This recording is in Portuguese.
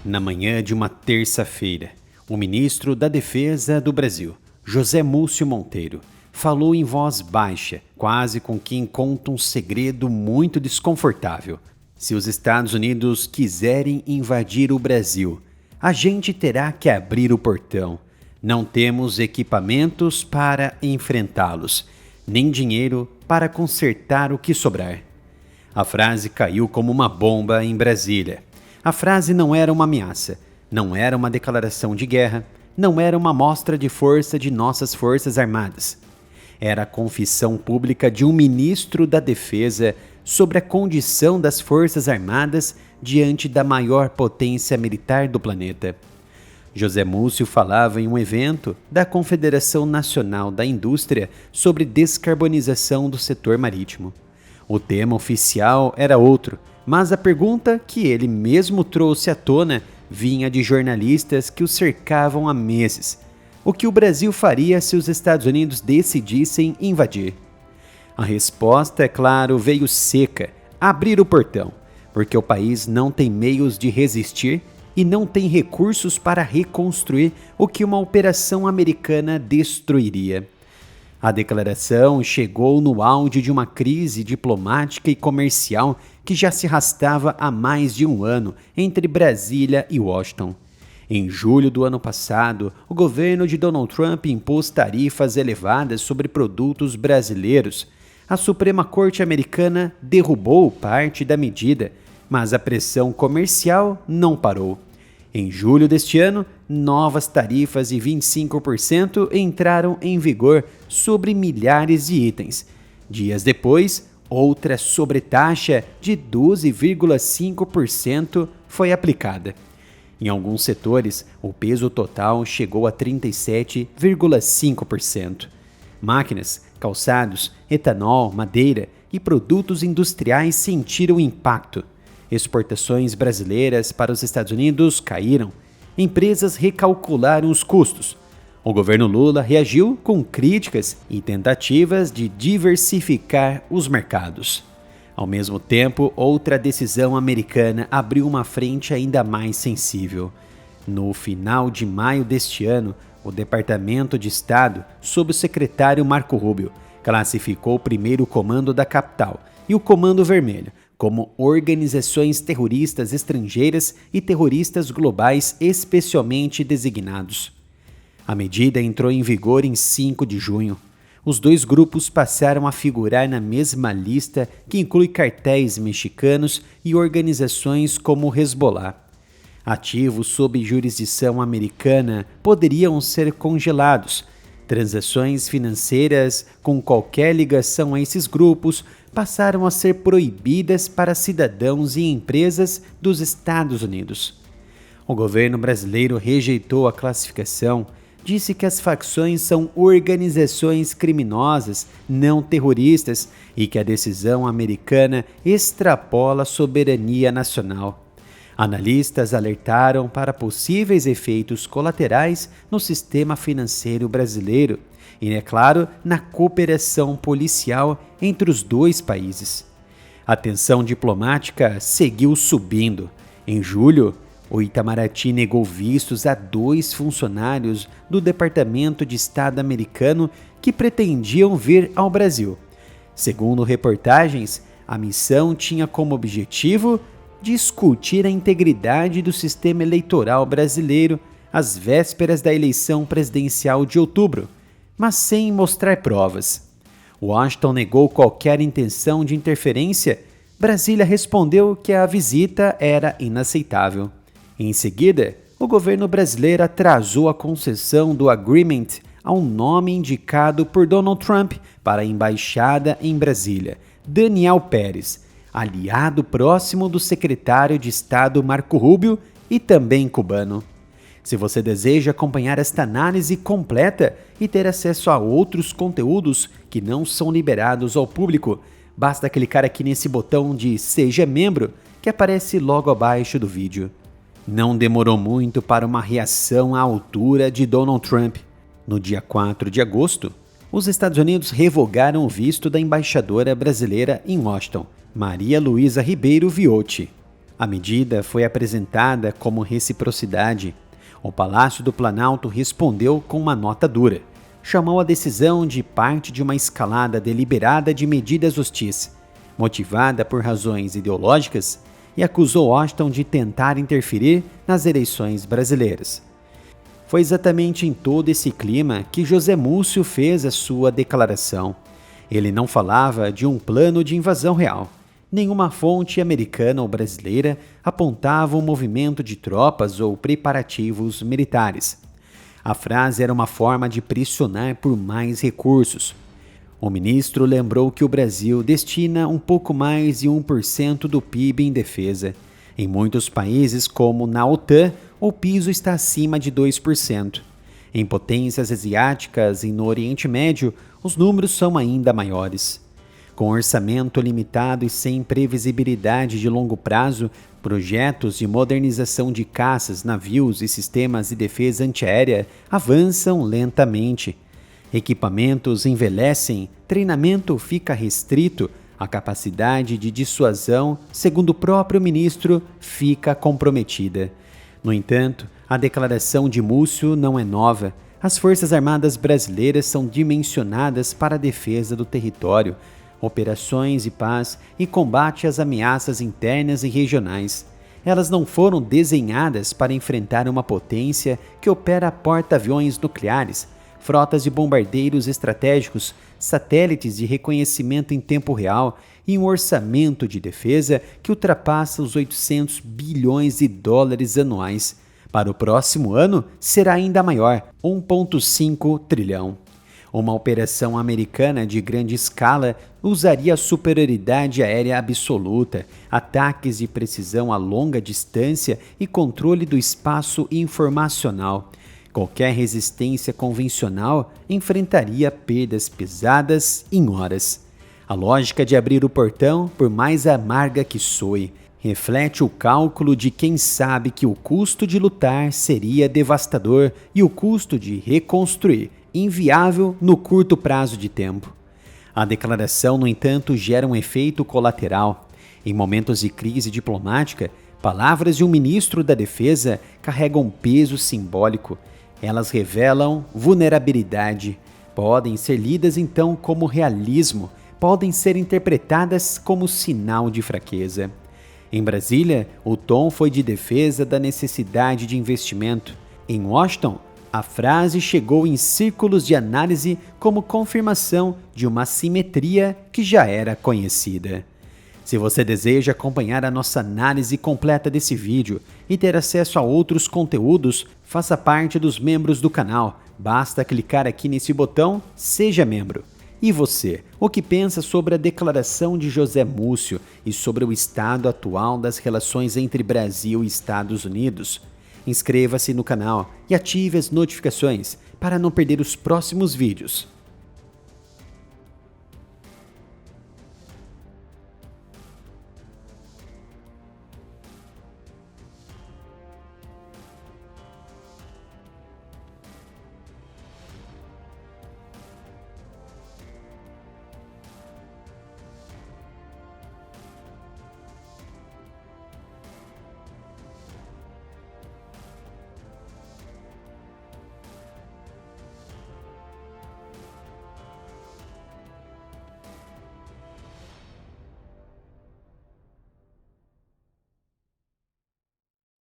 Na manhã de uma terça-feira, o ministro da Defesa do Brasil, José Múcio Monteiro, falou em voz baixa, quase com quem conta um segredo muito desconfortável. Se os Estados Unidos quiserem invadir o Brasil, a gente terá que abrir o portão. Não temos equipamentos para enfrentá-los, nem dinheiro para consertar o que sobrar. A frase caiu como uma bomba em Brasília. A frase não era uma ameaça, não era uma declaração de guerra, não era uma mostra de força de nossas Forças Armadas. Era a confissão pública de um ministro da Defesa sobre a condição das Forças Armadas diante da maior potência militar do planeta. José Múcio falava em um evento da Confederação Nacional da Indústria sobre descarbonização do setor marítimo. O tema oficial era outro, mas a pergunta que ele mesmo trouxe à tona vinha de jornalistas que o cercavam há meses. O que o Brasil faria se os Estados Unidos decidissem invadir? A resposta, é claro, veio seca: abrir o portão, porque o país não tem meios de resistir e não tem recursos para reconstruir o que uma operação americana destruiria. A declaração chegou no auge de uma crise diplomática e comercial que já se arrastava há mais de um ano entre Brasília e Washington. Em julho do ano passado, o governo de Donald Trump impôs tarifas elevadas sobre produtos brasileiros. A Suprema Corte americana derrubou parte da medida, mas a pressão comercial não parou. Em julho deste ano, novas tarifas de 25% entraram em vigor sobre milhares de itens. Dias depois, outra sobretaxa de 12,5% foi aplicada. Em alguns setores, o peso total chegou a 37,5%. Máquinas, calçados, etanol, madeira e produtos industriais sentiram o impacto. Exportações brasileiras para os Estados Unidos caíram. Empresas recalcularam os custos. O governo Lula reagiu com críticas e tentativas de diversificar os mercados. Ao mesmo tempo, outra decisão americana abriu uma frente ainda mais sensível. No final de maio deste ano, o Departamento de Estado, sob o secretário Marco Rubio, classificou o primeiro comando da capital e o Comando Vermelho como organizações terroristas estrangeiras e terroristas globais especialmente designados. A medida entrou em vigor em 5 de junho. Os dois grupos passaram a figurar na mesma lista que inclui cartéis mexicanos e organizações como o Hezbollah. Ativos sob jurisdição americana poderiam ser congelados. Transações financeiras com qualquer ligação a esses grupos passaram a ser proibidas para cidadãos e empresas dos Estados Unidos. O governo brasileiro rejeitou a classificação, disse que as facções são organizações criminosas, não terroristas, e que a decisão americana extrapola a soberania nacional. Analistas alertaram para possíveis efeitos colaterais no sistema financeiro brasileiro e, é claro, na cooperação policial entre os dois países. A tensão diplomática seguiu subindo. Em julho, o Itamaraty negou vistos a 2 funcionários do Departamento de Estado americano que pretendiam vir ao Brasil. Segundo reportagens, a missão tinha como objetivo discutir a integridade do sistema eleitoral brasileiro às vésperas da eleição presidencial de outubro, mas sem mostrar provas. Washington negou qualquer intenção de interferência. Brasília respondeu que a visita era inaceitável. Em seguida, o governo brasileiro atrasou a concessão do agreement a um nome indicado por Donald Trump para a embaixada em Brasília, Daniel Pérez, aliado próximo do secretário de Estado Marco Rubio e também cubano. Se você deseja acompanhar esta análise completa e ter acesso a outros conteúdos que não são liberados ao público, basta clicar aqui nesse botão de Seja Membro que aparece logo abaixo do vídeo. Não demorou muito para uma reação à altura de Donald Trump. No dia 4 de agosto, os Estados Unidos revogaram o visto da embaixadora brasileira em Washington, Maria Luísa Ribeiro Viotti. A medida foi apresentada como reciprocidade. O Palácio do Planalto respondeu com uma nota dura. Chamou a decisão de parte de uma escalada deliberada de medidas hostis, motivada por razões ideológicas, e acusou Washington de tentar interferir nas eleições brasileiras. Foi exatamente em todo esse clima que José Múcio fez a sua declaração. Ele não falava de um plano de invasão real. Nenhuma fonte americana ou brasileira apontava um movimento de tropas ou preparativos militares. A frase era uma forma de pressionar por mais recursos. O ministro lembrou que o Brasil destina um pouco mais de 1% do PIB em defesa. Em muitos países, como na OTAN, o piso está acima de 2%. Em potências asiáticas e no Oriente Médio, os números são ainda maiores. Com orçamento limitado e sem previsibilidade de longo prazo, projetos de modernização de caças, navios e sistemas de defesa antiaérea avançam lentamente. Equipamentos envelhecem, treinamento fica restrito, a capacidade de dissuasão, segundo o próprio ministro, fica comprometida. No entanto, a declaração de Múcio não é nova. As Forças Armadas brasileiras são dimensionadas para a defesa do território, operações de paz e combate às ameaças internas e regionais. Elas não foram desenhadas para enfrentar uma potência que opera porta-aviões nucleares, frotas de bombardeiros estratégicos, satélites de reconhecimento em tempo real e um orçamento de defesa que ultrapassa os 800 bilhões de dólares anuais. Para o próximo ano, será ainda maior, 1,5 trilhão. Uma operação americana de grande escala usaria superioridade aérea absoluta, ataques de precisão a longa distância e controle do espaço informacional. Qualquer resistência convencional enfrentaria perdas pesadas em horas. A lógica de abrir o portão, por mais amarga que soe, reflete o cálculo de quem sabe que o custo de lutar seria devastador e o custo de reconstruir inviável no curto prazo de tempo. A declaração, no entanto, gera um efeito colateral. Em momentos de crise diplomática, palavras de um ministro da Defesa carregam peso simbólico. Elas revelam vulnerabilidade. Podem ser lidas então como realismo, podem ser interpretadas como sinal de fraqueza. Em Brasília, o tom foi de defesa da necessidade de investimento. Em Washington, a frase chegou em círculos de análise como confirmação de uma simetria que já era conhecida. Se você deseja acompanhar a nossa análise completa desse vídeo e ter acesso a outros conteúdos, faça parte dos membros do canal. Basta clicar aqui nesse botão Seja Membro. E você, o que pensa sobre a declaração de José Múcio e sobre o estado atual das relações entre Brasil e Estados Unidos? Inscreva-se no canal e ative as notificações para não perder os próximos vídeos.